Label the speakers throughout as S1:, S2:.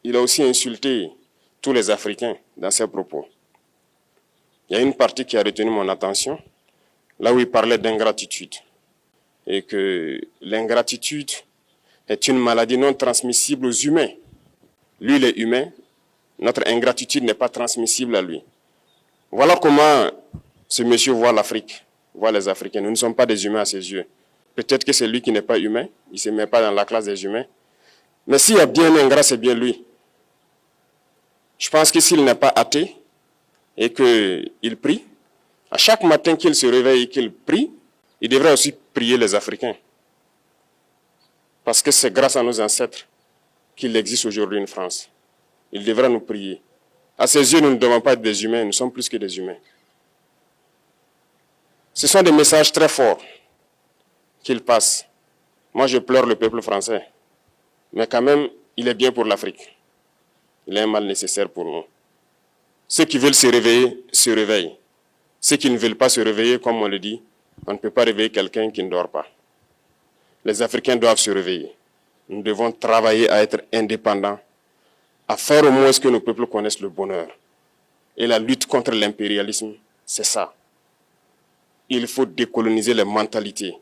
S1: il a aussi insulté tous les Africains dans ses propos. Il y a une partie qui a retenu mon attention, là où il parlait d'ingratitude. Et que l'ingratitude est une maladie non transmissible aux humains. Lui, il est humain, notre ingratitude n'est pas transmissible à lui. Voilà comment ce monsieur voit l'Afrique, voit les Africains. Nous ne sommes pas des humains à ses yeux. Peut-être que c'est lui qui n'est pas humain, il ne se met pas dans la classe des humains. Mais s'il y a bien un ingrat, c'est bien lui. Je pense que s'il n'est pas athée et qu'il prie, à chaque matin qu'il se réveille et qu'il prie, il devrait aussi prier les Africains. Parce que c'est grâce à nos ancêtres qu'il existe aujourd'hui une France. Il devrait nous prier. À ses yeux, nous ne devons pas être des humains, nous sommes plus que des humains. Ce sont des messages très forts qu'il passe. Moi, je pleure le peuple français. Mais quand même, il est bien pour l'Afrique. Il est un mal nécessaire pour nous. Ceux qui veulent se réveiller, se réveillent. Ceux qui ne veulent pas se réveiller, comme on le dit, on ne peut pas réveiller quelqu'un qui ne dort pas. Les Africains doivent se réveiller. Nous devons travailler à être indépendants, à faire au moins ce que nos peuples connaissent le bonheur. Et la lutte contre l'impérialisme, c'est ça. Il faut décoloniser les mentalités,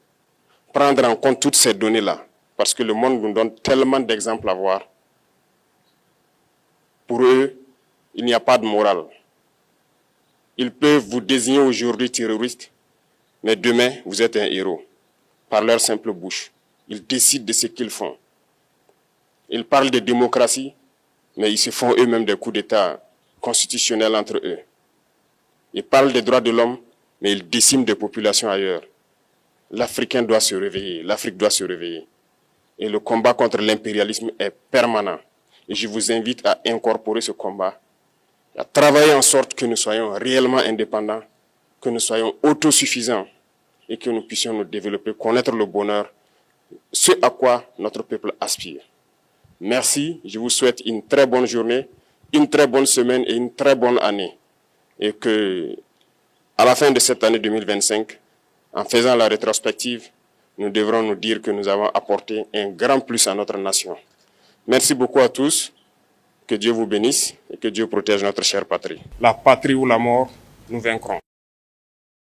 S1: prendre en compte toutes ces données-là, parce que le monde nous donne tellement d'exemples à voir. Pour eux, il n'y a pas de morale. Ils peuvent vous désigner aujourd'hui terroriste, mais demain, vous êtes un héros. Par leur simple bouche, ils décident de ce qu'ils font. Ils parlent de démocratie, mais ils se font eux-mêmes des coups d'État constitutionnels entre eux. Ils parlent des droits de l'homme, mais ils déciment des populations ailleurs. L'Africain doit se réveiller, l'Afrique doit se réveiller. Et le combat contre l'impérialisme est permanent. Et je vous invite à incorporer ce combat, à travailler en sorte que nous soyons réellement indépendants, que nous soyons autosuffisants et que nous puissions nous développer, connaître le bonheur, ce à quoi notre peuple aspire. Merci, je vous souhaite une très bonne journée, une très bonne semaine et une très bonne année. Et que, à la fin de cette année 2025, en faisant la rétrospective, nous devrons nous dire que nous avons apporté un grand plus à notre nation. Merci beaucoup à tous, que Dieu vous bénisse et que Dieu protège notre chère patrie. La patrie ou la mort, nous vaincrons.